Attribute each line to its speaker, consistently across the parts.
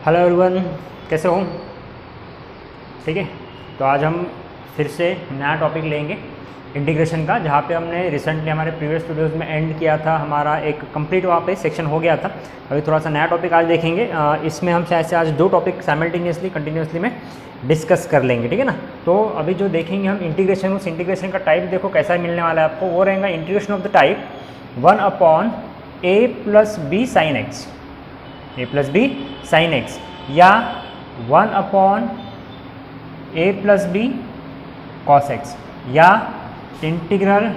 Speaker 1: Hello everyone, कैसे हो? ठीक है, तो आज हम फिर से नया टॉपिक लेंगे इंटीग्रेशन का, जहाँ पे हमने रिसेंटली हमारे प्रीवियस वीडियोस में एंड किया था। हमारा एक कंप्लीट वहाँ पे सेक्शन हो गया था। अभी थोड़ा सा नया टॉपिक आज देखेंगे। इसमें हम शायद से आज दो टॉपिक साइमल्टेनियसली कंटिन्यूसली में डिस्कस कर लेंगे, ठीक है ना। तो अभी जो देखेंगे हम इंटीग्रेशन, उस इंटीग्रेशन का टाइप देखो कैसा मिलने वाला है आपको। वो रहेगा integration of the type 1/a+b sin x, a+b sin x, या 1/a+b cos x, या integral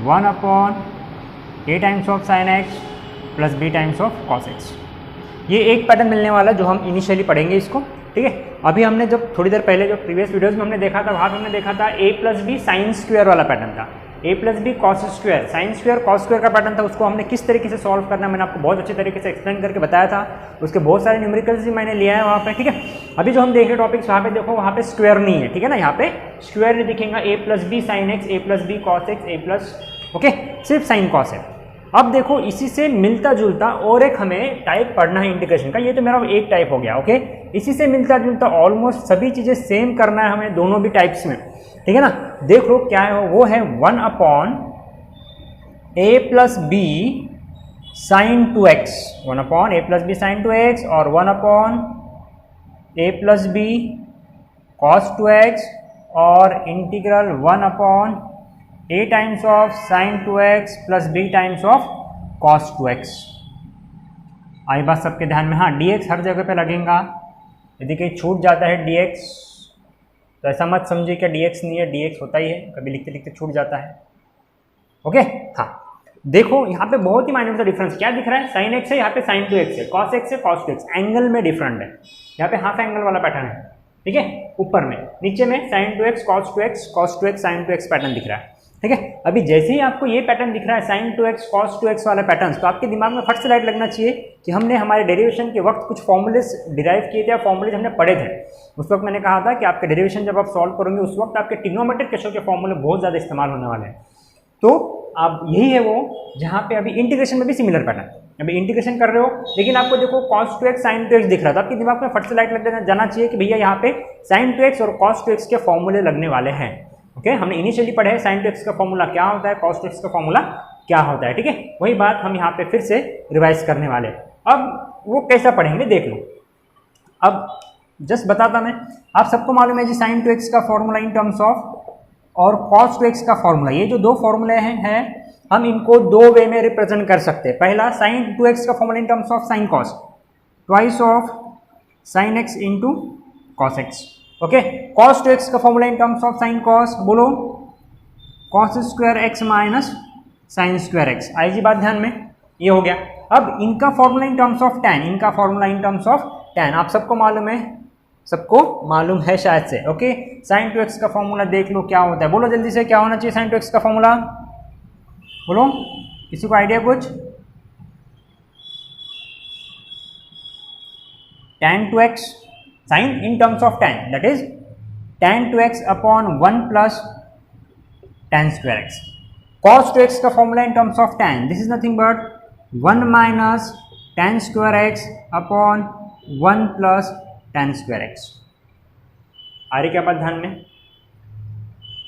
Speaker 1: 1/a times of sin x plus b times of cos x। ये एक पैटर्न मिलने वाला है जो हम इनिशियली पढ़ेंगे इसको, ठीक है। अभी हमने जब थोड़ी देर पहले जो प्रीवियस वीडियोस में हमने देखा था, वहाँ पे हमने देखा था a+b sin स्क्वायर वाला पैटर्न था, a+b cos square, sin square cos square का पैटर्न था। उसको हमने किस तरीके से सॉल्व करना है मैंने आपको बहुत अच्छे तरीके से एक्सप्लेन करके बताया था। उसके बहुत सारे न्यूमेरिकल्स भी मैंने लिया है वहाँ पे, ठीक है। अभी जो हम देख रहे टॉपिक्स, वहाँ पे देखो, वहाँ पे स्क्वायर नहीं है, ठीक है ना। यहाँ पे स्क्वायर नहीं दिखेगा। a+b sin x, a+b cos x, okay, सिर्फ साइन कॉस है। अब देखो, इसी से मिलता जुलता और एक हमें टाइप पढ़ना है इंटीग्रेशन का। ये तो मेरा एक टाइप हो गया, ओके। इसी से मिलता जुलता ऑलमोस्ट सभी चीजें सेम करना है हमें दोनों भी टाइप्स में, ठीक है ना। देख लो क्या है, वो है 1/a+b sin 2x, 1/a+b sin 2x, और 1/a+b cos 2x, और integral 1/a times of sin 2x plus b times of cos 2x। आई बात सबके ध्यान में? हाँ, dx हर जगह पे लगेगा। यदि कहीं छूट जाता है dx तो ऐसा मत समझिए कि dx नहीं है, dx होता ही है, कभी लिखते लिखते छूट जाता है, ओके। हाँ, देखो यहाँ पे बहुत ही माइनर सा डिफरेंस क्या दिख रहा है। sin x है, यहाँ पे sin 2x है, cos x है, cos 2x, एंगल में डिफरेंट है। यहाँ पे हाफ एंगल वाला पैटर्न है, ठीक है, ऊपर में। नीचे में sin 2x cos 2x, cos 2x sin 2x pattern दिख रहा है, ठीक है। अभी जैसे ही आपको ये पैटर्न दिख रहा है sin 2x cos 2x वाला पैटर्न, तो आपके दिमाग में फट से लाइट लगना चाहिए कि हमने हमारे डेरिवेशन के वक्त कुछ फॉर्मूलेस डिराइव किए थे या फॉर्मूलेज हमने पढ़े थे। उस वक्त मैंने कहा था कि आपके डेरिवेशन जब आप सॉल्व करोगे, उस वक्त आपके ट्रिग्नोमेट्रिक रेशो के फॉर्मूले बहुत ज़्यादा इस्तेमाल होने वाले हैं। तो आप यही है वो, जहाँ पे अभी इंटीग्रेशन में भी सिमिलर पैटर्न, अभी इंटीग्रेशन कर रहे हो, लेकिन आपको देखो cos 2x sin 2x दिख रहा था, आपके दिमाग में फट से लाइट लग जाना चाहिए कि भैया यहाँ पे sin 2x और cos 2x के फॉर्मूले लगने वाले हैं, ओके। हमने इनिशियली पढ़े है sin 2x का फॉर्मूला क्या होता है, cos 2x का फॉर्मूला क्या होता है, ठीक है। वही बात हम यहाँ पे फिर से रिवाइज करने वाले हैं। अब वो कैसा पढ़ेंगे देख लो। अब जस्ट बताता मैं, आप सबको मालूम है जी sin 2x का फॉर्मूला इन टर्म्स ऑफ और cos 2x का फॉर्मूला, ये जो दो फॉर्मूले हैं हम इनको दो वे में रिप्रेजेंट कर सकते हैं। पहला sin 2x का formula in terms of sin cos, twice of sin x into cos x, okay. cos 2x का formula in terms of sin cos, बोलो cos square x minus sin square x। आई जी बात ध्यान में? ये हो गया। अब इनका formula in terms of tan, इनका formula in terms of tan आप सबको मालूम है, सबको मालूम है शायद से, ओके। sin 2x का फॉर्मूला देख लो क्या होता है, बोलो जल्दी से क्या होना चाहिए sin 2x का फॉर्मूला, बोलो, किसी को आइडिया कुछ? tan 2x sin in terms of tan, that is tan 2x upon 1 plus tan square x। cos 2x का formula in terms of tan, this is nothing but 1 minus tan square x upon 1 plus tan square x। आ रही क्या बात ध्यान में?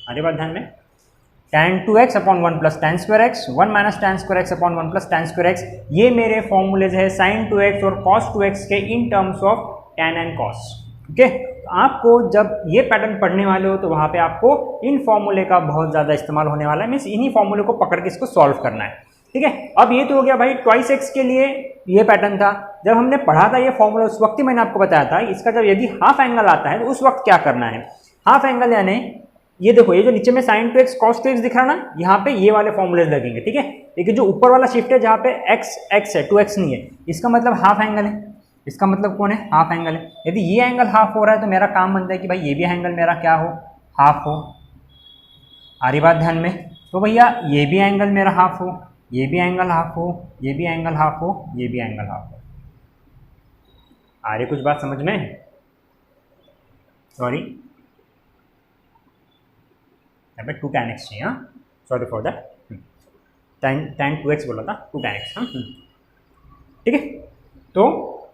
Speaker 1: आ रही बात ध्यान में? tan 2x upon 1 plus tan square x, 1 minus tan square x upon 1 plus tan square x, ये मेरे फॉर्मूलेज है sin 2x और cos 2x के इन terms of tan and cos, okay. आपको जब ये पैटर्न पढ़ने वाले हो तो वहाँ पे आपको इन फॉर्मूले का बहुत ज़्यादा इस्तेमाल होने वाला है, मीन्स इन्हीं फॉर्मूले को पकड़ के इसको सॉल्व करना है, ठीक है। अब ये तो हो गया भाई ट्वाइस एक्स के लिए ये पैटर्न था। जब हमने पढ़ा था ये फॉर्मूला, उस वक्त ही मैंने आपको बताया था इसका जब यदि हाफ एंगल आता है तो उस वक्त क्या करना है। हाफ एंगल यानी ये देखो, ये जो नीचे में sin 2x cos 2x दिख रहा ना, यहाँ पे ये वाले फॉर्मूलेज लगेंगे, ठीक है। लेकिन जो ऊपर वाला शिफ्ट है जहाँ पे x x है, 2x नहीं है, इसका मतलब हाफ एंगल है। इसका मतलब कौन है? हाफ एंगल है। यदि ये एंगल हाफ हो रहा है तो मेरा काम बनता है कि भाई ये भी एंगल मेरा क्या हो, हाफ हो। आ रही बात ध्यान में? तो भैया ये भी एंगल मेरा हाफ हो, ये भी एंगल हाफ हो, ये भी एंगल हाफ हो, ये भी एंगल हाफ हो। आ रही कुछ बात समझ में? सॉरी, यहाँ पे 2 tan x चाहिए, हाँ, sorry for that, tan 2x बोला था, 2 tan x, हाँ, ठीक है। तो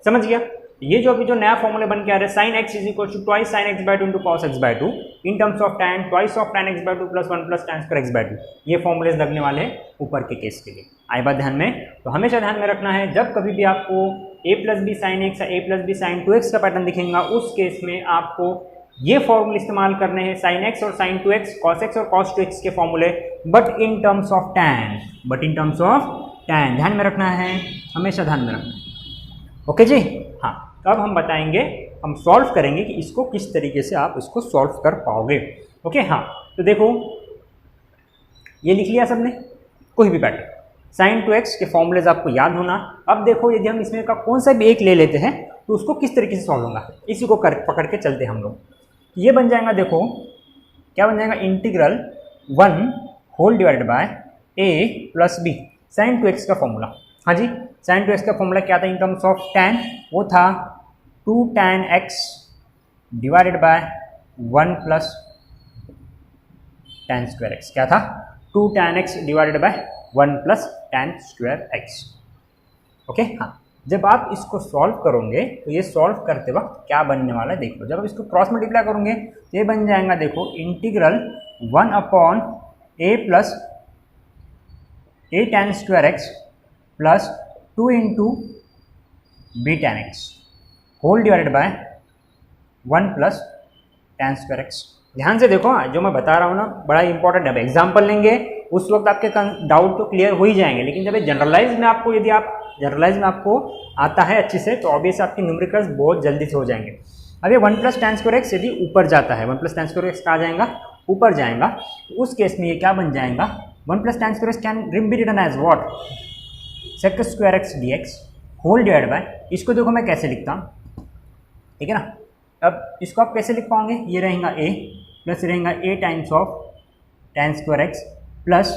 Speaker 1: समझ गया, ये जो अभी जो नया फॉर्मूला बन के आ रहा है sine x is equal to twice sine x by two into cos x by two in terms of tan twice of tan x by two plus 1 plus tan square x by two, ये फॉर्मूले लगने वाले हैं ऊपर के case के लिए। आई बात ध्यान में? तो हमेशा ध्यान में रखना है जब कभी भी आपको a plus b sine x या a plus b sine 2x का पैटर्न दिखेगा उस केस में आपको ये फॉर्मूले इस्तेमाल करने हैं साइन एक्स और साइन 2x, कॉस एक्स और कॉस 2x के फॉर्मूले, but in terms of tan, but in terms of tan ध्यान में रखना है, हमेशा ध्यान में रखना है। ओके जी, हाँ। तो अब हम बताएंगे, हम सॉल्व करेंगे कि इसको किस तरीके से आप इसको सॉल्व कर पाओगे। ओके, हाँ। तो देखो ये लिख लिया सबने, कोई भी पैटर्न साइन 2x के फॉर्मूलेज आपको याद होना। अब देखो यदि हम इसमें का कौन सा भी एक ले लेते हैं तो उसको किस तरीके से सॉल्व होगा, इसी को पकड़ के चलते हैं हम लोग। ये बन जाएगा, देखो क्या बन जाएगा, integral 1 whole divided by a plus b sine 2x का फॉर्मूला। हाँ जी, साइन 2x का फॉर्मूला क्या था इन टर्म्स ऑफ टैन, वो था 2 tan x divided by 1 plus tan square x। क्या था, 2 tan x divided by 1 plus tan square x। Okay, हाँ। जब आप इसको सॉल्व करोगे तो ये सॉल्व करते वक्त क्या बनने वाला है देख लो। जब आप इसको क्रॉस मल्टीप्लाई करोगे तो ये बन जाएगा, देखो integral 1 upon a plus a tan square x plus 2 into b tan x whole divided by 1 plus tan square x। ध्यान से देखो, जो मैं बता रहा हूँ ना बड़ा इंपॉर्टेंट है। एग्जाम्पल लेंगे उस वक्त आपके डाउट तो क्लियर हो ही जाएंगे, लेकिन जब जनरलाइज में आपको, यदि आप जनरलाइज में आपको आता है अच्छे से तो ऑब्वियस आपके न्यूमेरिकल्स बहुत जल्दी से हो जाएंगे। अब ये 1 प्लस tan स्क्वायर x यदि ऊपर जाता है, 1 प्लस tan स्क्वायर x कहाँ जाएगा, ऊपर जाएगा, तो उस केस में ये क्या बन जाएगा, 1 plus tan square x can be written as what, sec square x dx whole divide by, इसको देखो मैं कैसे लिखता हूँ, ठीक है ना। अब इसको आप कैसे लिख पाओगे, ये रहेगा a प्लस रहेगा a times of tan square x plus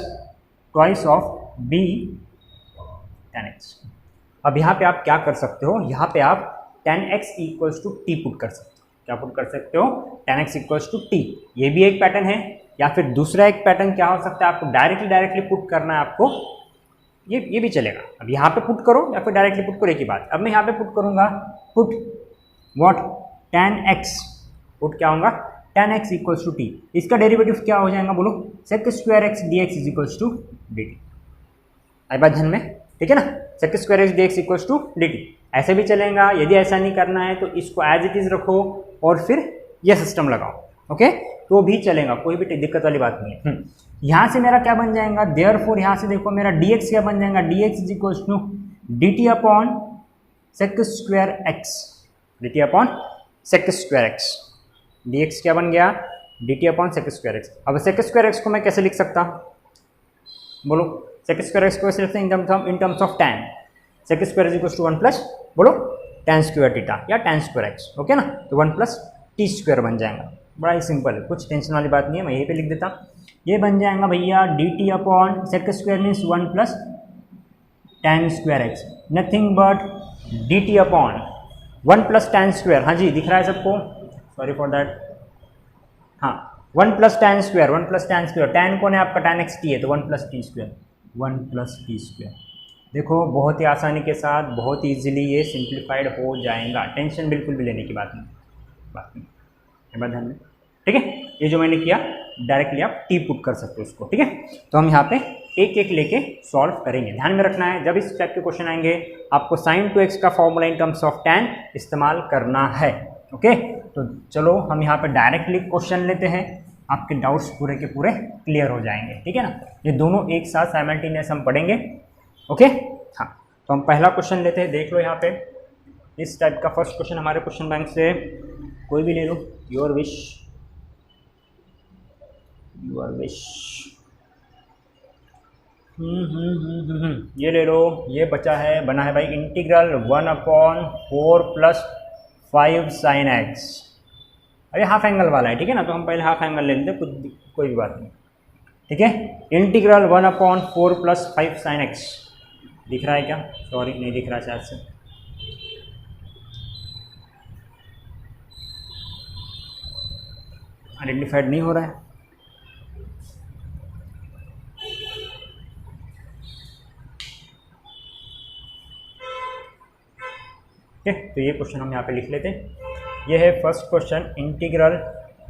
Speaker 1: twice of b tan x। अब यहाँ पे आप क्या कर सकते हो, यहाँ पे आप tan x equals to t put कर सकते हो। क्या पुट कर सकते हो, tan x equals to t. ये भी एक पैटर्न है, या फिर दूसरा एक पैटर्न क्या हो सकता है, आपको डायरेक्टली पुट करना है आपको, ये भी चलेगा। अब यहाँ पे पुट करो या फिर डायरेक्टली पुट करो, एक ही बात। अब मैं यहाँ पे पुट करूँगा, put what, tan x, put क्या होगा, tan x equals to t. इसका डेरिवेटिव क्या हो जाएगा बोलो, sec square x dx is equals to dt। आई बात ध्यान में, ठीक है ना, sec square x dx equals to dt। ऐसे भी चलेगा, यदि ऐसा नहीं करना है तो इसको एज इट इज रखो और फिर ये सिस्टम लगाओ, ओके, तो भी चलेगा, कोई भी दिक्कत वाली बात नहीं है। यहाँ से मेरा क्या बन जाएगा, देयरफॉर यहाँ से देखो मेरा dx क्या बन जाएगा, dx is equals to dt upon sec square x, dt upon sec square x, dx क्या बन गया, dt upon sec square x। अब sec स्क्वायर x को मैं कैसे लिख सकता हूँ बोलो, sec स्क्वायर x को कैसे लिखते हैं in terms of tan, sec square is equals to 1 plus बोलो tan स्क्वायर थीटा या tan स्क्वायर x, ओके ना, तो 1 प्लस टी स्क्वायर बन जाएगा। बड़ा ही सिंपल है, कुछ टेंशन वाली बात नहीं है, मैं यहीं पे लिख देता। ये बन जाएगा भैया dt upon sec square means 1 plus tan square x, nothing but dt upon 1 plus tan square, हाँ जी दिख रहा है सबको, सॉरी फॉर दैट, हाँ 1 plus tan square, 1 plus tan square, tan कौन है आपका, tan x t है, तो 1 plus t square, 1 plus t square. देखो बहुत ही आसानी के साथ, बहुत ईजिली ये सिंप्लीफाइड हो जाएगा, टेंशन बिल्कुल भी लेने की बात नहीं, ध्यान में, ठीक है। ये जो मैंने किया डायरेक्टली आप टी पुट कर सकते हो उसको, ठीक है। तो हम यहाँ पे एक एक लेके सॉल्व करेंगे। ध्यान में रखना है, जब इस टाइप के क्वेश्चन आएंगे आपको sin 2x का formula in terms of tan इस्तेमाल करना है, ओके। तो चलो हम यहाँ पे डायरेक्टली क्वेश्चन लेते हैं, आपके डाउट्स पूरे के पूरे क्लियर हो जाएंगे, ठीक है ना। ये दोनों एक साथ साइमल्टेनियस हम पढ़ेंगे, ओके। हाँ, तो हम पहला क्वेश्चन लेते हैं, देख लो यहाँ पे इस टाइप का फर्स्ट क्वेश्चन हमारे क्वेश्चन बैंक से, कोई भी ले लो, योर विश, योर विश। ये ले लो, ये बचा है, बना है भाई integral 1 upon 4 plus 5 sine x. अरे हाफ एंगल वाला है, ठीक है ना, तो हम पहले हाफ एंगल ले लेते हैं, कोई भी बात नहीं, ठीक है। Integral 1 upon 4 plus 5 sine x, दिख रहा है क्या, सॉरी नहीं दिख रहा शायद से, आइडेंटिफाइड नहीं हो रहा है। ओके, तो ये क्वेश्चन हम यहाँ पे लिख लेते हैं। ये है first question, integral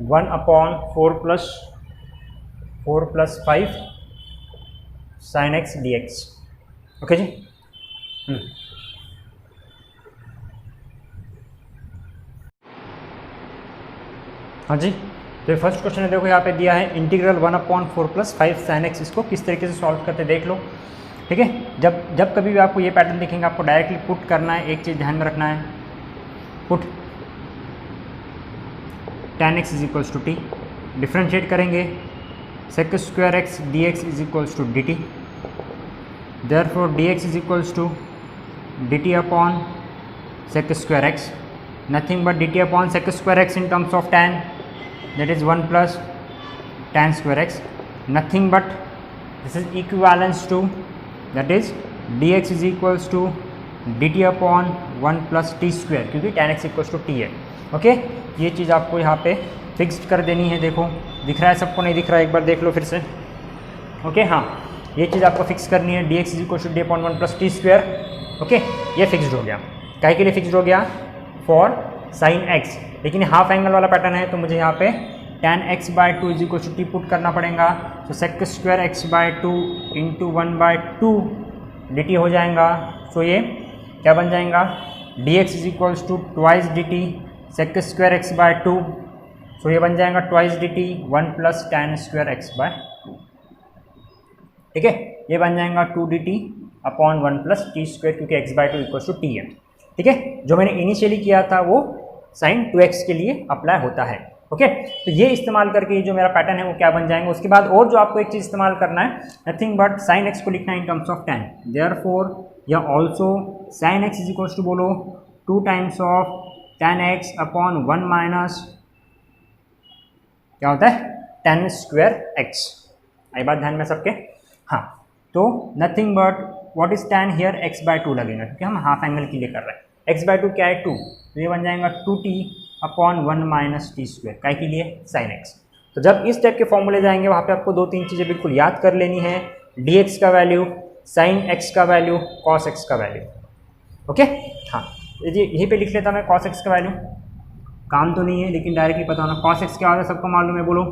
Speaker 1: 1/4 + 5 sin x dx। Okay जी। हाँ जी, तो ये फर्स्ट क्वेश्चन है, देखो यहाँ पे दिया है इंटीग्रल 1/4 + 5 sin x। इसको किस तरीके से सॉल्व करते देख लो। ठीक है, जब कभी भी आपको ये पैटर्न दिखेंगे आपको डायरेक्टली पुट करना है। एक चीज़ ध्यान में रखना है, put tan x = t, differentiate करेंगे sec² x dx = dt, therefore dx = dt upon sec² x, nothing but dt upon sec² x in terms of tan, that is 1 + tan² x, nothing but this is equivalence to, that is dx = dt upon 1 + t², क्योंकि tan x = t है। Okay, ये चीज़ आपको यहाँ पे fixed कर देनी है। देखो दिख रहा है सबको, नहीं दिख रहा है एक बार देख लो फिर से। ओके, हाँ, ये चीज़ आपको फिक्स करनी है, dx = dt upon 1 + t²। Okay, ये फिक्स्ड हो गया। काहे के लिए फिक्स्ड हो गया? For sin x। लेकिन हाफ एंगल वाला पैटर्न है तो मुझे यहाँ पे tan x/2 = t पुट करना पड़ेगा। तो sec² x/2 × 1/2 dt हो जाएगा। सो ये क्या बन जाएगा? dx = twice dt sec² x/2, सो ये बन जाएगा twice dt 1 + tan² x/2। ठीक है, ये बन जाएगा 2 dt upon 1 + t², क्योंकि x/2 = t है। ठीक है, जो मैंने इनिशियली किया था वो sin 2x के लिए अप्लाई होता है। ओके, तो ये इस्तेमाल करके ये जो मेरा पैटर्न है वो क्या बन जाएंगे। उसके बाद और जो आपको एक चीज़ इस्तेमाल करना है, नथिंग बट sin x को लिखना है इन टर्म्स ऑफ tan, देयरफॉर या ऑल्सो sin x = बोलो 2 times of tan x upon 1 - क्या होता है tan² x। आई बात ध्यान में सबके? हाँ, तो nothing but what is tan here, x/2 लगेगा क्योंकि हम हाफ एंगल के लिए कर रहे हैं। x/2 क्या है? 2, तो ये बन जाएगा 2t upon 1 - t², काय के लिए? sin x। तो जब इस टाइप के फॉर्मूले जाएंगे वहाँ पे आपको 2-3 चीज़ें बिल्कुल याद कर लेनी है, dx का वैल्यू, sin x का वैल्यू, cos x का वैल्यू। ओके, हाँ, यहीं पे लिख लेता मैं cos x का वैल्यू, काम तो नहीं है लेकिन डायरेक्टली पता होना। cos x क्या होता है सबको मालूम है, बोलो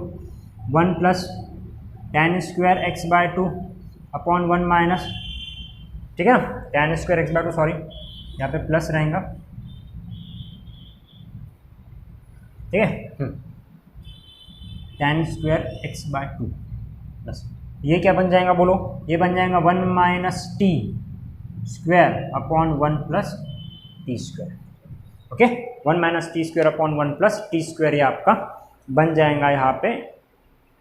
Speaker 1: 1 + tan² x/2 upon 1 - ठीक है ना, tan² x/2, सॉरी यहाँ पे प्लस रहेगा। ठीक है, tan² x/2 प्लस, ये क्या बन जाएगा बोलो? ये बन जाएगा 1 - t² upon 1 + t²। Okay, 1 - t² upon 1 + t², ये आपका बन जाएगा यहाँ पे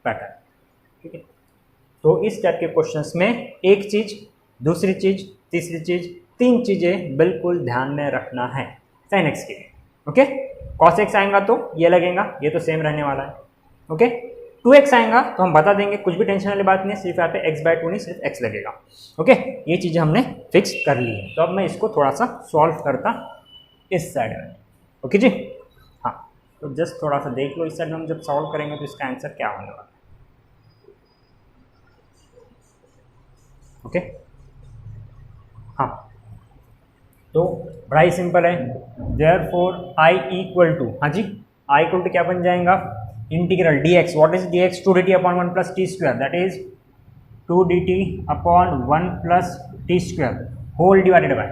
Speaker 1: पैटर्न। ठीक है, तो इस टाइप के क्वेश्चंस में एक चीज़, दूसरी चीज़, तीसरी चीज़, 3 चीज़ें बिल्कुल ध्यान में रखना है sin x के लिए। ओके, cos x आएगा तो ये लगेगा, ये तो सेम रहने वाला है। ओके, 2x आएगा तो हम बता देंगे, कुछ भी टेंशन वाली बात नहीं है, सिर्फ यहाँ पे x/2 नहीं, सिर्फ x लगेगा। ओके, ये चीज़ें हमने फिक्स कर ली है। तो अब मैं इसको थोड़ा सा सॉल्व करता इस साइड में। ओके जी, हाँ, तो जस्ट थोड़ा सा देख लो, इस साइड में हम जब सॉल्व करेंगे तो इसका आंसर क्या होने वाला है। ओके, हाँ, तो बड़ा ही सिंपल है, देयरफॉर I = हाँ जी, I = क्या बन जाएगा? Integral dx, what is dx? 2 dt upon 1 + t², that is 2 dt upon 1 + t² whole divided by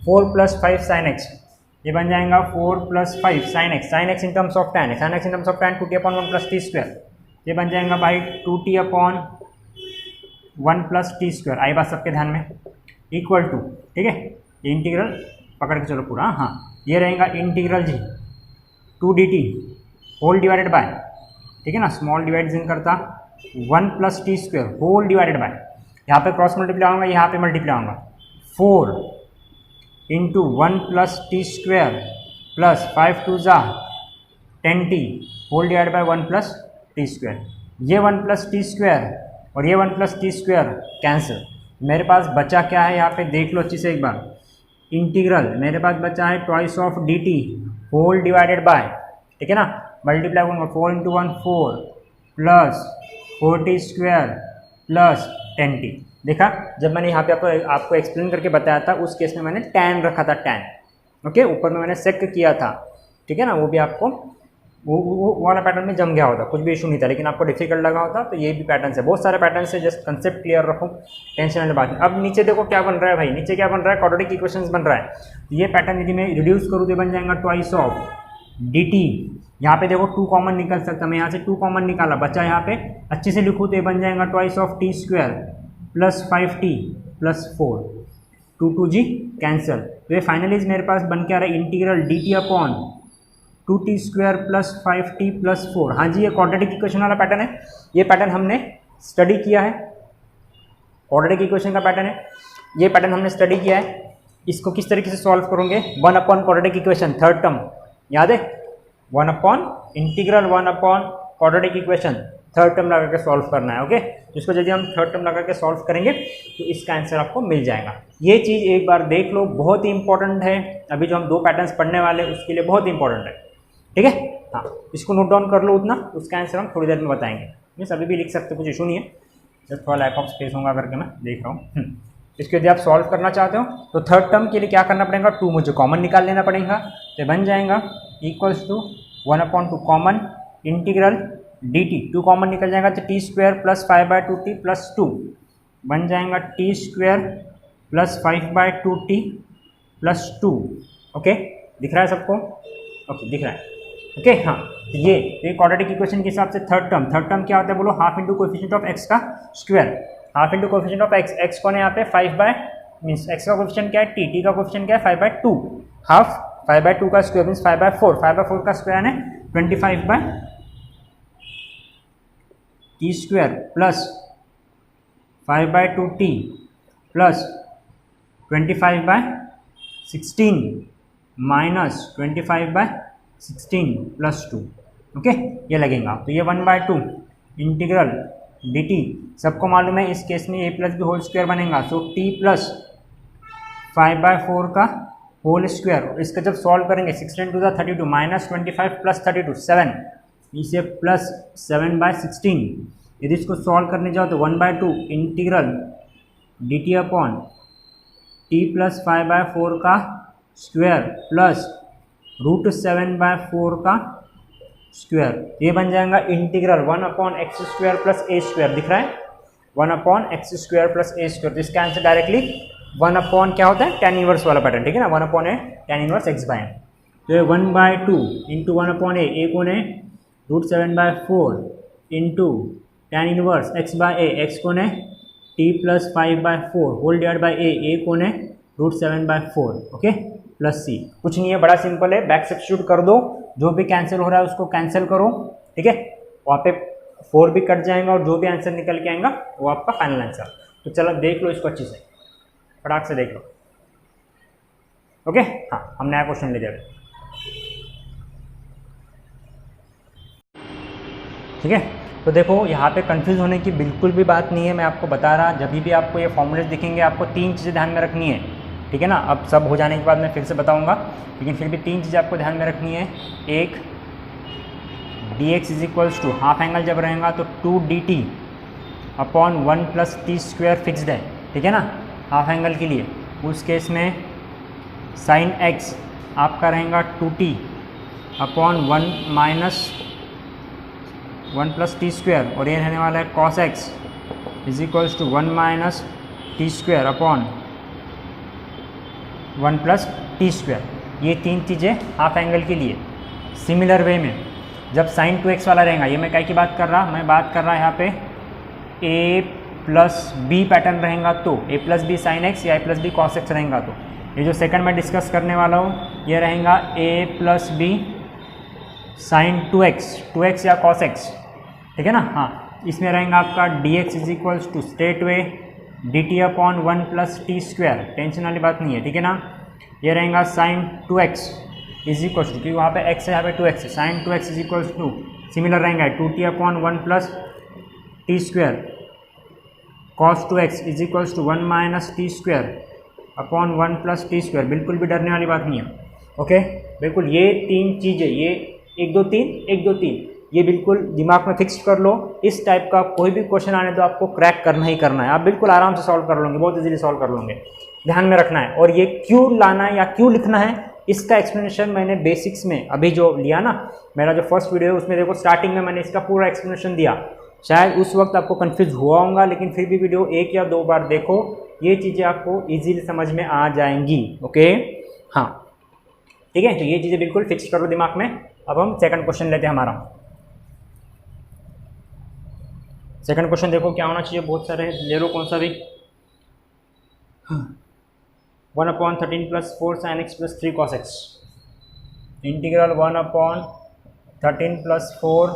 Speaker 1: 4 + 5 sin x, ये बन जाएगा 4 + 5 sin x, sin x in terms of tan, sin x in terms of tan 2t upon 1 + t², ये बन जाएगा by 2t upon 1 + t²। आई बात सबके ध्यान में, इक्वल टू, ठीक है, ये इंटीग्रल पकड़ के चलो पूरा। हाँ, ये रहेगा इंटीग्रल जी 2 dt होल डिवाइडेड बाय, ठीक है ना, स्मॉल डिवाइडेशन करता 1 + t² होल डिवाइडेड बाय, यहाँ पे क्रॉस मल्टीप्लाई होगा, यहाँ पे मल्टीप्लाई होगा 4 × 1 + t² प्लस 5 2 जा 10t whole divide by 1 + t²। ये 1 + t² और ये 1 + t² कैंसिल, मेरे पास बचा क्या है यहाँ पे देख लो अच्छी से एक बार, इंटीग्रल मेरे पास बचा है twice of dt whole divided by, ठीक है ना, मल्टीप्लाई करूँगा 4 × 1 4 प्लस 4t² प्लस 10t। देखा, जब मैंने यहाँ पे आपको एक्सप्लेन करके बताया था उस केस में मैंने tan रखा था, tan, ओके, ऊपर में मैंने सेक किया था, ठीक है ना, वो भी आपको वो वाला पैटर्न में जम गया होता, कुछ भी इशू नहीं था, लेकिन आपको डिफिकल्ट लगा होता, तो ये भी पैटर्न है, बहुत सारे पैटर्न है, जस्ट कंसेप्ट क्लियर रखो, टेंशन वाली बात नहीं। अब नीचे देखो क्या बन रहा है भाई, नीचे क्या बन रहा है, क्वाड्रेटिक इक्वेशंस बन रहा है। ये पैटर्न यदि मैं रिड्यूस करूँ तो बन जाएगा ट्वाइस ऑफ dt। यहाँ पे देखो 2 कॉमन निकल सकता, मैं यहाँ से 2 कॉमन निकाला, बचा यहाँ पे, अच्छे से लिखूँ तो ये बन जाएगा twice of t square plus 5t plus 4, 2 2 जी कैंसिल, तो ये फाइनली मेरे पास बन के आ रहा है integral dt upon 2t square plus 5t plus 4। हाँ जी, ये क्वाड्रेटिक इक्वेशन वाला पैटर्न है, ये पैटर्न हमने स्टडी किया है, क्वाड्रेटिक इक्वेशन का पैटर्न है, ये पैटर्न हमने स्टडी किया है। इसको किस तरीके से सॉल्व करोगे, 1 upon quadratic equation third term याद है, 1 upon integral 1 upon quadratic equation third term लगा के सॉल्व करना है। ओके, जिसको यदि हम थर्ड टर्म लगा के सॉल्व करेंगे तो इसका आंसर आपको मिल जाएगा। ये चीज़ एक बार देख लो, बहुत ही इंपॉर्टेंट है, अभी जो हम 2 पैटर्न्स पढ़ने वाले हैं उसके लिए बहुत इंपॉर्टेंट है, ठीक है। हाँ, इसको नोट डाउन कर लो उतना, उसका आंसर हम थोड़ी देर में बताएंगे, मीन्स अभी भी लिख सकते, कुछ इशू नहीं है, जब थोड़ा लैक ऑफ स्पेस होगा करके मैं देख रहा हूँ। इसको यदि आप सॉल्व करना चाहते हो तो थर्ड टर्म के लिए क्या करना पड़ेगा, 2 मुझे कॉमन निकाल लेना पड़ेगा, तो बन जाएगा equals to 1 upon 2 common integral dt, 2 common निकल जाएगा तो T square plus 5/2t plus 2 बन जाएगा T square plus 5/2t plus 2। Okay, दिख रहा है सबको, ओके दिख रहा है, ओके। हाँ, तो ये क्वाड्रेटिक इक्वेशन के हिसाब से थर्ड टर्म क्या होता है बोलो, half into coefficient of x का square, half into coefficient of x कौन है यहाँ पे 5 मीन्स x का कोएफिशिएंट क्या है t का कोएफिशिएंट क्या है 5/2, हाफ 5/2 का स्क्वायर मीन्स 5/4, 5/4 का स्क्वायर है 25/t square plus 5/2t plus 25/16 minus 25/16 plus 2। Okay, ये लगेगा, तो ये 1/2 इंटीग्रल dt, सबको मालूम है इस केस में a plus b whole square बनेगा, सो t प्लस 5/4 का होल स्क्वायर, इसका जब सॉल्व करेंगे 16 टू द 32 माइनस 25 प्लस 32 7, इसे प्लस 7/16, यदि इसको सॉल्व करने जाओ तो 1/2 integral dt upon t plus 5/4 का स्क्वायर प्लस √7/4 का स्क्वायर, ये बन जाएगा integral 1 upon X square plus A square, दिख रहा है 1 upon X square plus A square, तो इसका आंसर डायरेक्टली 1 अपॉन क्या होता है, tan इनवर्स वाला पैटर्न, ठीक है ना, 1 अपॉन ए tan इनवर्स x/n, तो ये 1/2 इंटू 1 अपॉन ए कौन है √7/4 into tan inverse x/a, x कौन है t plus 5/4 whole divide by A कौन है √7/4, ओके प्लस c, कुछ नहीं है, बड़ा सिंपल है, बैक सब्स्टिट्यूट कर दो, जो भी कैंसिल हो रहा है उसको कैंसिल करो, ठीक है, वहाँ पे 4 भी कट जाएगा और जो भी आंसर निकल के आएगा वो आपका फाइनल आंसर। तो चलो देख लो इसको अच्छे से, फटाक से देख लो, ओके। हाँ, हम नया क्वेश्चन ले जाएंगे, ठीक है। तो देखो यहाँ पे कंफ्यूज होने की बिल्कुल भी बात नहीं है, मैं आपको बता रहा, जब भी आपको ये फॉर्मूलेस दिखेंगे आपको 3 चीज़ें ध्यान में रखनी है, ठीक है ना। अब सब हो जाने के बाद मैं फिर से बताऊंगा, लेकिन फिर भी 3 चीज़ें आपको ध्यान में रखनी है। एक, dx is equals to half angle जब रहेगा तो 2dt upon 1 plus t square fixed है, ठीक है ना, हाफ एंगल के लिए। उस केस में साइन x आपका रहेगा 2t upon 1 minus 1 plus t square, और ये रहने वाला है cos x is equals to 1 minus t square upon 1 plus t square. ये 3 चीज़ें हाफ एंगल के लिए। सिमिलर वे में जब साइन 2x वाला रहेगा, ये मैं क्या की बात कर रहा, मैं बात कर रहा यहाँ पे a प्लस बी पैटर्न रहेगा, तो a plus b sine x या a plus b cos x रहेगा, तो ये जो सेकंड में डिस्कस करने वाला हूँ ये रहेगा a plus b sine 2x या cos x, ठीक है ना। हाँ, इसमें रहेगा आपका dx is equals to straight way dt upon 1 plus t square, tension वाली बात नहीं है, ठीक है ना। ये रहेगा sign 2x is equals to, क्योंकि वहाँ पे x है, यहाँ पे 2x है, sine 2x is equals to similar रहेगा 2t upon 1 plus t square, cos 2x is equals to 1 minus t square upon 1 plus t square. बिल्कुल भी डरने वाली बात नहीं है, ओके। बिल्कुल ये 3 चीज़ें, ये 1 2 3 1 2 3, ये बिल्कुल दिमाग में फिक्स कर लो। इस टाइप का कोई भी क्वेश्चन आने तो आपको क्रैक करना ही करना है, आप बिल्कुल आराम से सॉल्व कर लोगे, बहुत इजीली सॉल्व कर लोगे, ध्यान में रखना है। और ये क्यों लाना है या क्यों लिखना है इसका एक्सप्लेनेशन मैंने बेसिक्स में अभी जो लिया ना, मेरा जो फर्स्ट वीडियो है उसमें देखो स्टार्टिंग में मैंने इसका पूरा एक्सप्लेनेशन दिया। शायद उस वक्त आपको कंफ्यूज हुआ होगा, लेकिन फिर भी वीडियो 1 या 2 बार देखो, ये चीज़ें आपको इजीली समझ में आ जाएंगी। ओके, हाँ ठीक है, तो ये चीज़ें बिल्कुल फिक्स कर लो दिमाग में। अब हम सेकंड क्वेश्चन लेते हैं हमारा। सेकंड क्वेश्चन देखो क्या होना चाहिए, बहुत सारे ले लो कौन सा भी। 1/13 + 4 sin x + 3 cos x integral 1/13 + 4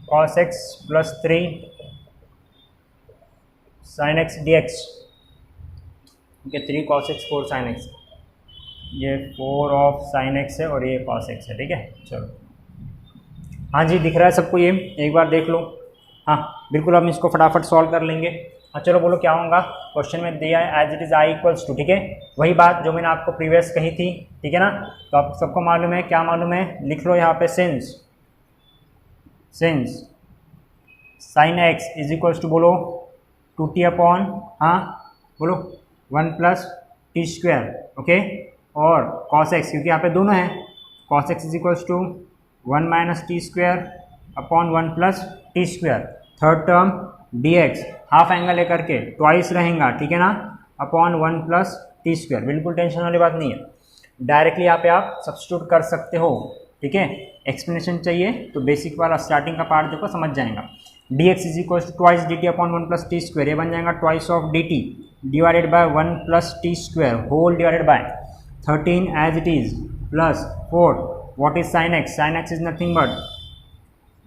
Speaker 1: cos x + 3 sin x dx। Okay, 3 cos x 4 sin x, ये 4 ऑफ sin x है और ये cos x है। ठीक है, चलो हाँ जी, दिख रहा है सबको, ये एक बार देख लो। हाँ बिल्कुल, हम इसको फटाफट सॉल्व कर लेंगे। हाँ चलो बोलो क्या होगा। क्वेश्चन में दिया है एज इट इज़ i = 2। ठीक है, वही बात जो मैंने आपको प्रीवियस कही थी। ठीक है ना, तो आप सबको मालूम है, क्या मालूम है, लिख लो यहाँ पे सिंस sin x = बोलो 2t अपॉन, हाँ बोलो 1 + t²। ओके, और cos x, क्योंकि यहाँ पे दोनों हैं, cos x = 1 - t² upon 1 + t²। Third term dx half angle लेकर के ट्वाइस रहेगा। ठीक है ना, अपॉन 1 + t²। बिल्कुल टेंशन वाली बात नहीं है, डायरेक्टली यहाँ पे आप सब्स्टिट्यूट कर सकते हो। ठीक है, एक्सप्लेनेशन चाहिए तो बेसिक वाला स्टार्टिंग का पार्ट देखो, समझ जाएगा। dx = twice dt upon 1 + t², ये बन जाएगा twice of dt divided by 1 + t² whole divided by 13 as it is plus 4। What is sin x? Sin x is nothing but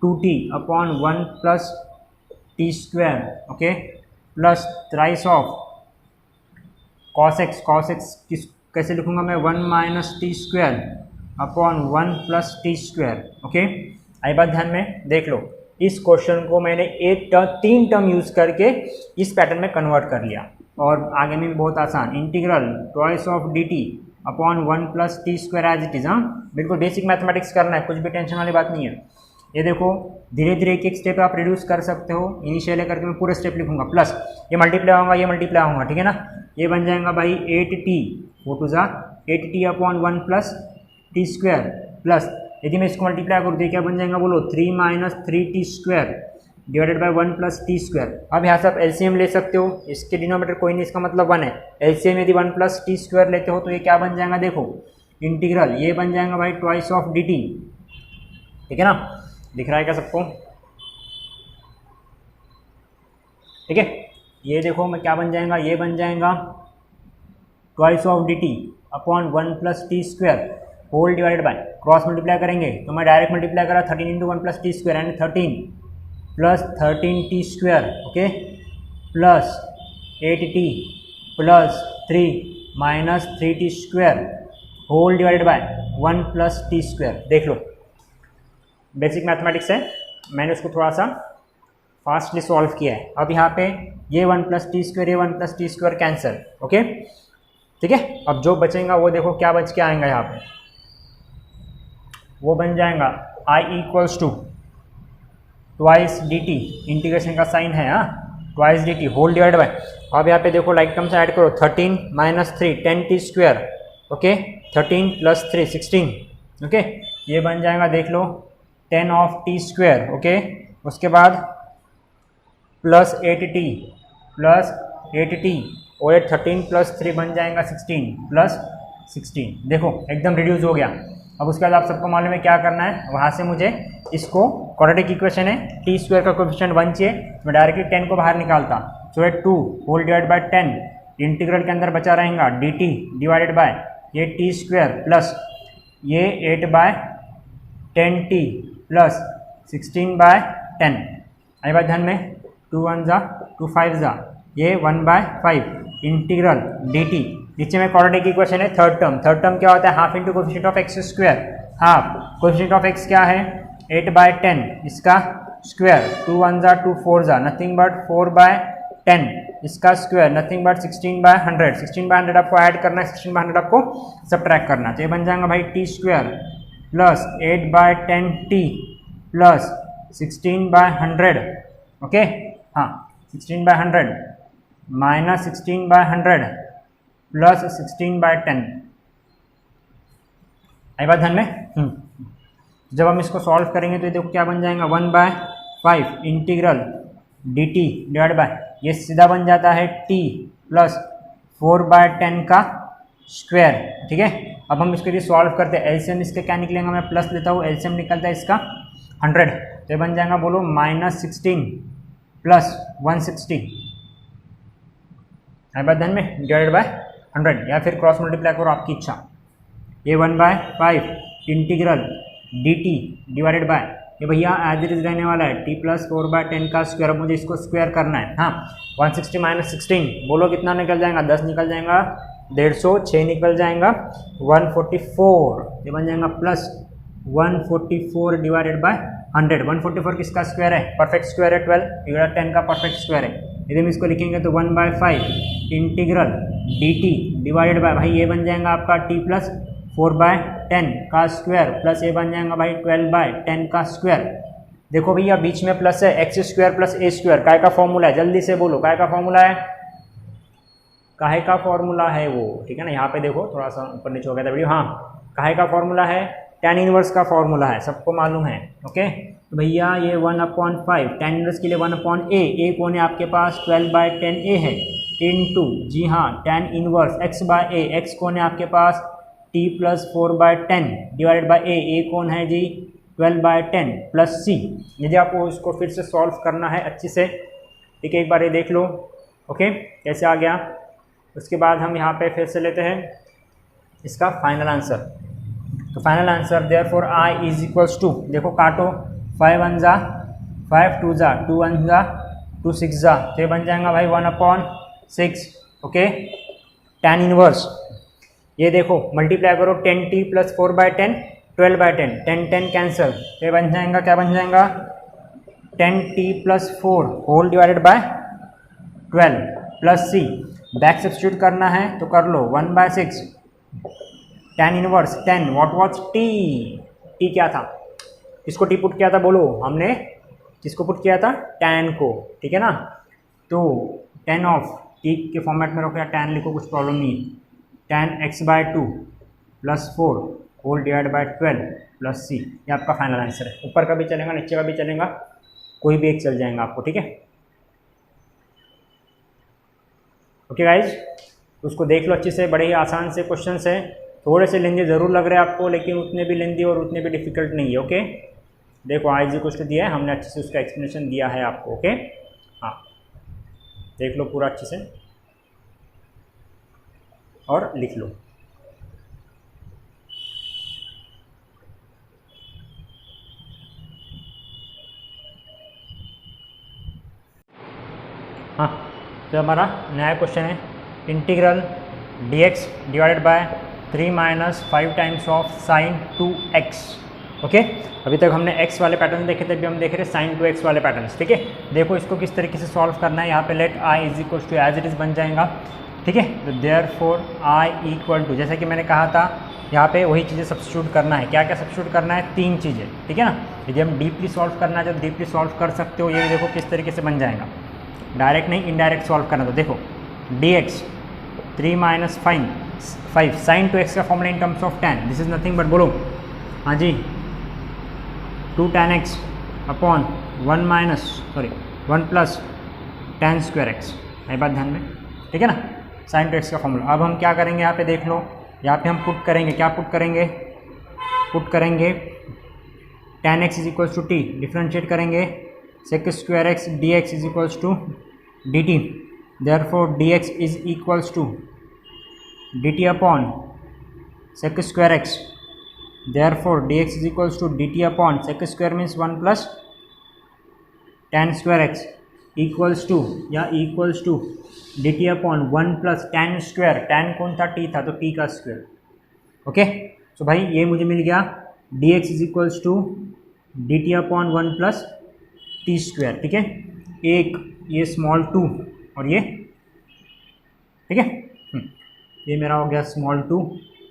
Speaker 1: 2t upon 1 + t², okay, plus thrice of cos x। cos x किस कैसे लिखूंगा मैं, 1 - t² upon 1 + t²। Okay, आई बात ध्यान में देख लो, इस question को मैंने 3 टर्म यूज करके इस पैटर्न में कन्वर्ट कर लिया, और आगे में भी बहुत आसान, integral twice of dt upon 1 + t² as it is. हाँ बिल्कुल बेसिक मैथमेटिक्स करना है, कुछ भी टेंशन वाली बात नहीं है। ये देखो धीरे धीरे एक एक स्टेप आप रिड्यूस कर सकते हो। इनिशियल लेकर के मैं पूरे स्टेप लिखूंगा, प्लस ये मल्टीप्लाई होगा, ये मल्टीप्लाई होगा। ठीक है ना, ये बन जाएगा भाई 8t 8t upon 1 + t², plus यदि मैं इसको मल्टीप्लाई करूँ तो क्या बन जाएगा बोलो, 3 - 3t² डिवाइडेड बाय 1 + t²। अब यहाँ से आप एलसीएम ले सकते हो, इसके डिनोमिनेटर कोई नहीं, इसका मतलब 1 है। एलसीएम यदि 1 + t² लेते हो तो ये क्या बन जाएगा, देखो इंटीग्रल ये बन जाएगा भाई ट्वाइस ऑफ dt। ठीक है ना, दिख रहा है क्या सबको? ठीक है, ये देखो मैं क्या बन जाएगा, ये बन जाएगा twice of dt upon 1 + t² whole divided by, cross multiply करेंगे तो मैं डायरेक्ट मल्टीप्लाई करा 13 × 1 + t² यानी 13 plus 13t², okay, plus 8t plus 3 - 3t² whole divided by 1 + t²। देख लो बेसिक मैथमेटिक्स है, मैंने उसको थोड़ा सा फास्टली सॉल्व किया है। अब यहाँ पे ये 1 + t², ये 1 + t² कैंसिल। ओके ठीक है, अब जो बचेगा वो देखो क्या बच के आएगा, यहाँ पे वो बन जाएगा i = ट्वाइस dt, इंटीग्रेशन का साइन है, हाँ twice dt whole divide by. अब यहाँ पे देखो लाइक टर्म से ऐड करो, 13 - 3 10t², ओके, 13 + 3 16, ओके, ये बन जाएगा देख लो 10 ऑफ t², ओके, उसके बाद प्लस 8t और ये 13 + 3 बन जाएगा 16 + 16। देखो एकदम रिड्यूस हो गया। अब उसके बाद आप सबको मालूम है क्या करना है, वहाँ से मुझे इसको क्वाड्रेटिक इक्वेशन है, t² का कोएफिशिएंट 1 चाहिए, मैं डायरेक्टली 10 को बाहर निकालता, सो ये 2 होल डिवाइड बाय 10, इंटीग्रल के अंदर बचा रहेगा dt डिवाइडेड बाय ये t² प्लस ये 8/10t प्लस 16/10। आई बात ध्यान में, 2 1 ज़ा 2 5 ज़ा, ये 1/5 इंटीग्रल dt। नीचे में क्वाड्रेटिक इक्वेशन है, थर्ड टर्म क्या होता है, half into coefficient of x², half coefficient of x क्या है 8/10, इसका स्क्वायर 2 1 ज़ा 2 4 ज़ा नथिंग बट 4/10, इसका स्क्वायर नथिंग बट 16/100। 16/100 आपको ऐड करना है, 16/100 आपको सब्ट्रैक्ट करना, तो ये बन जाएगा भाई t² plus 8/10t plus 16/100, okay, हाँ 16/100 - 16/100 प्लस 16/10। आई बात ध्यान में। जब हम इसको सॉल्व करेंगे तो ये देखो क्या बन जाएगा, 1/5 integral D T divide by, ये सीधा बन जाता है t प्लस 4/10 का स्क्वायर। ठीक है, अब हम इसके लिए सॉल्व करते हैं। एलसीएम इसके क्या निकलेगा, मैं प्लस लेता हूँ, एलसीएम निकलता है इसका 100, तो ये बन जाएगा बोलो -16 प्लस 160, आई बात ध्यान में, डिवाइडेड बाय 100, या फिर क्रॉस मल्टीप्लाई करो आपकी इच्छा। ये 1/5 integral D T divided by, ये भैया एज इट इज रहने वाला है t प्लस 4/10 का स्क्वायर। अब मुझे इसको स्क्वायर करना है। हाँ, 160 माइनस 16 बोलो कितना निकल जाएगा, 10 निकल जाएगा, 150, 6 निकल जाएगा, 144, ये बन जाएगा प्लस 144 डिवाइडेड बाय 100। 144 किसका स्क्वायर है, परफेक्ट स्क्वायर है 12, 10 का परफेक्ट स्क्वायर है। यदि हम इसको लिखेंगे तो 1/5 integral D T divided by, भाई ये बन जाएगा आपका t प्लस 4/10 का स्क्वायर प्लस ये बन जाएगा भाई 12/10 का स्क्वायर। देखो भैया बीच में प्लस है, x square plus A square, काय का फॉर्मूला है, जल्दी से बोलो काय का फॉर्मूला है, काहे का फॉर्मूला है वो, ठीक है ना। यहाँ पे देखो थोड़ा सा ऊपर नीचे हो गया था वीडियो। हाँ, काहे का फॉर्मूला है, tan इनवर्स का फॉर्मूला है, सबको मालूम है। ओके, तो भैया ये 1/5 tan इनवर्स के लिए 1/a, ए कौन है आपके पास, 12/10a है, इनटू, जी हाँ, tan इनवर्स x/a, x कौन है आपके पास, t plus 4/10 divided by A कौन है जी, 12/10 प्लस c। यदि आपको इसको फिर से सॉल्व करना है अच्छे से, ठीक है, एक बार ये देख लो। ओके, कैसे आ गया। उसके बाद हम यहाँ पे फिर से लेते हैं इसका फाइनल आंसर। तो final answer therefore i is equals to, देखो काटो, 5 1 जा 5, 2 जा 2, 1 जा 2, 6 जा, तो ये बन जाएगा भाई 1/6। ओके, tan इनवर्स, ये देखो मल्टीप्लाई करो, 10t प्लस 4/10, 12/10, 10 10 कैंसिल, ये बन जाएगा, क्या बन जाएगा, 10t plus 4 whole divided by 12 plus c। Back substitute करना है तो कर लो, 1/6 tan inverse 10, what was t क्या था, किसको t पुट किया था बोलो, हमने किसको पुट किया था, tan को, ठीक है ना। तो tan ऑफ t के फॉर्मेट में रखो या tan लिखो, कुछ प्रॉब्लम नहीं है, tan x/2 plus 4 whole divide by 12 plus c, ये आपका फाइनल आंसर है। ऊपर का भी चलेगा, नीचे का भी चलेगा, कोई भी एक चल जाएगा आपको, ठीक है। ओके गाइज, उसको देख लो अच्छे से, बड़े ही आसान से क्वेश्चन है, थोड़े से लेंदी ज़रूर लग रहे हैं आपको, लेकिन उतने भी लेंदी और उतने भी डिफिकल्ट नहीं है। ओके, देखो आई जी क्वेश्चन दिया है, हमने अच्छे से उसका एक्सप्लेनेशन दिया है आपको। ओके, हाँ, देख लो पूरा अच्छे से और लिख लो। हाँ, तो हमारा नया क्वेश्चन है, integral dx divided by 3 minus 5 times of sine 2x। Okay, अभी तक हमने x वाले पैटर्न देखे थे, अभी हम देख रहे हैं साइन 2x वाले पैटर्न्स। ठीक है, देखो इसको किस तरीके से सॉल्व करना है। यहाँ पे let i is equal to as it is बन जाएगा, ठीक है। तो देयरफॉर i इक्वल टू, जैसे कि मैंने कहा था, यहाँ पे वही चीज़ें सब्स्टिट्यूट करना है। क्या क्या सब्स्टिट्यूट करना है, 3 चीज़ें, ठीक है ना। यदि हम डीपली सॉल्व करना है तो डीपली सॉल्व कर सकते हो। ये देखो किस तरीके से बन जाएगा, डायरेक्ट नहीं इनडायरेक्ट सॉल्व करना। तो देखो dx 3 माइनस 5 साइन 2x का formula in terms of tan, this is nothing but, बोलो हाँ जी, 2 tan x upon 1 plus tan square x। ये बात ध्यान में, ठीक है ना, साइन 2x का फॉर्मूला। अब हम क्या करेंगे, यहाँ पे देख लो, यहाँ पे हम पुट करेंगे, क्या पुट करेंगे, tan x is equals to t, differentiate करेंगे sec square x dx is equals to dt, therefore dx is equals to dt upon sec square x, therefore dx is equals to dt upon sec square means 1 plus tan square x equals to या equals to dt upon 1 plus tan square, tan कौन था, t था, तो t का square. Okay, तो भाई ये मुझे मिल गया, dx is equals to dt upon 1 plus t square, ठीक है। एक ये स्मॉल 2 और ये, ठीक है, ये मेरा हो गया स्मॉल 2,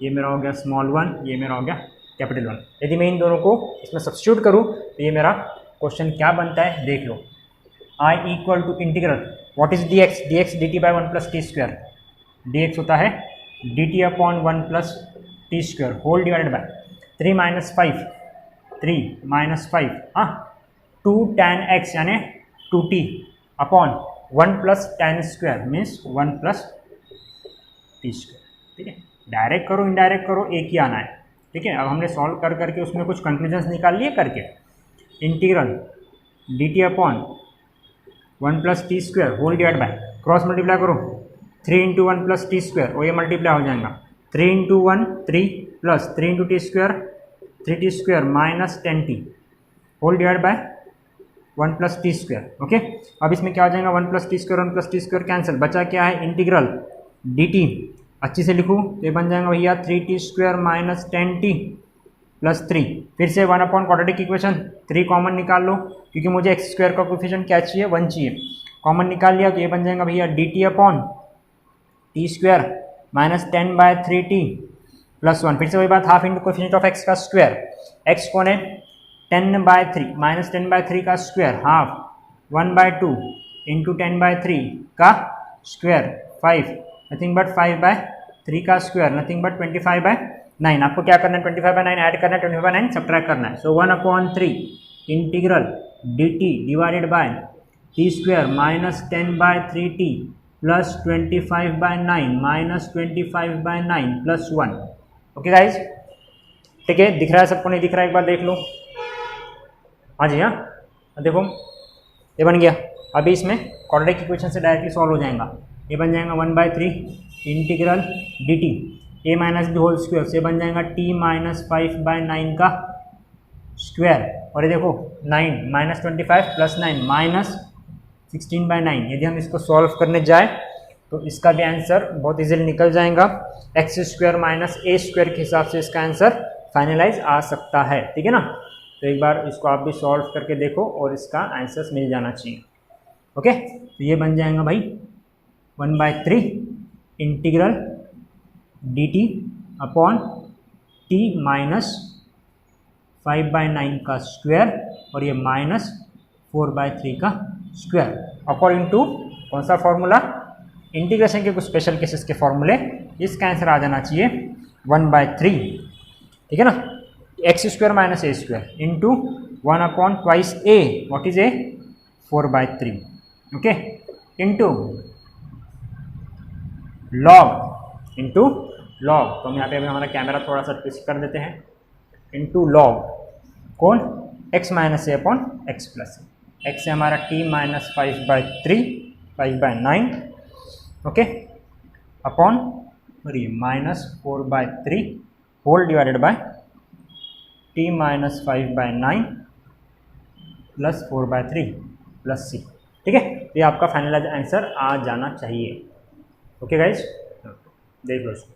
Speaker 1: ये मेरा हो गया स्मॉल 1, ये मेरा हो गया कैपिटल 1। यदि मैं इन दोनों को इसमें सब्स्टिट्यूट करूँ तो ये मेरा क्वेश्चन क्या बनता है, देख लो। i equal to integral what is dx dt by 1 plus t square, dx होता है dt upon 1 plus t square whole divided by 3 minus 5 हाँ 2 tan x यानी 2t upon 1 plus tan square means 1 plus t square. ठीक है, direct करो indirect करो एक ही आना है। ठीक है, अब हमने सॉल्व कर करके उसमें कुछ कंक्लूजन्स निकाल लिए करके integral dt upon 1 plus t square whole divide by cross multiply करो 3 इंटू 1 प्लस टी स्क्वायर और ये मल्टीप्लाई हो जाएगा 3 into 1 3 plus 3 into t square 3t square minus 10t whole divide by 1 plus t square. Okay, अब इसमें क्या हो जाएगा 1 plus t square 1 plus t square cancel, बचा क्या है इंटीग्रल dt अच्छी से लिखूँ तो ये बन जाएगा भैया 3t square minus 10t plus 3। फिर से 1 अपॉन क्वाड्रेटिक इक्वेशन 3 कॉमन निकाल लो क्योंकि मुझे एक्स स्क्वायर का कोफिशिएंट क्या चाहिए 1 चाहिए। कॉमन निकाल लिया तो ये बन जाएगा भैया dt upon t square minus 10 by 3t plus 1। फिर से वही बात half into coefficient of x का स्क्वायर, एक्स कौन है 10 बाय 3 माइनस 10 बाय 3 का square half 1 by 2 into 10 by 3 का स्क्वायर 5 नथिंग बट 5 बाय 3 का स्क्वायर नथिंग बट 25 बाय 9। आपको क्या करना है 25 बाय 9 ऐड करना है 25 बाय 9 सब्ट्रैक्ट करना है। So 1 upon 3 integral dt divided by t square minus 10 by 3t plus 25 by 9 minus 25 by 9 plus 1। Okay guys, ठीक है, दिख रहा है सबको नहीं दिख रहा है एक बार देख लो। हाँ जी, हाँ देखो ये बन गया। अभी इसमें क्वाड्रेटिक इक्वेशन से डायरेक्टली सॉल्व हो जाएगा। ये बन जाएगा 1/3 integral dt a minus b whole square से बन जाएगा t माइनस 5 बाय 9 का स्क्वायर और ये देखो 9 माइनस 25 प्लस 9 माइनस 16 बाय 9। यदि हम इसको सॉल्व करने जाए तो इसका भी आंसर बहुत इजीली निकल जाएगा। एक्स स्क्वायर माइनस ए स्क्वायर के हिसाब से इसका आंसर फाइनलाइज आ सकता है। ठीक है ना, तो एक बार इसको आप भी सॉल्व करके देखो और इसका आंसर मिल जाना चाहिए। ओके, तो ये बन जाएगा भाई 1/3 integral dt upon t minus 5 by 9 का स्क्वायर और ये माइनस 4/3 का स्क्वायर अकॉर्डिंग टू कौन सा फॉर्मूला इंटीग्रेशन के कुछ स्पेशल केसेस के फॉर्मूले। इसका आंसर आ जाना चाहिए 1/3। ठीक है ना, x square minus A square into 1 upon twice A what is a 4/3 okay into log तो हम यहाँ पे हमारा कैमरा थोड़ा सा ट्विस्ट कर देते हैं इंटू लॉग कौन x minus a upon x plus x है हमारा t माइनस 5/3 5/9 ओके अपॉन ये minus 4/3 whole divided by t minus 5/9 plus 4/3 plus c। ठीक है, ये आपका फाइनल आंसर आ जाना चाहिए। ओके गाइज, देख लो इसको।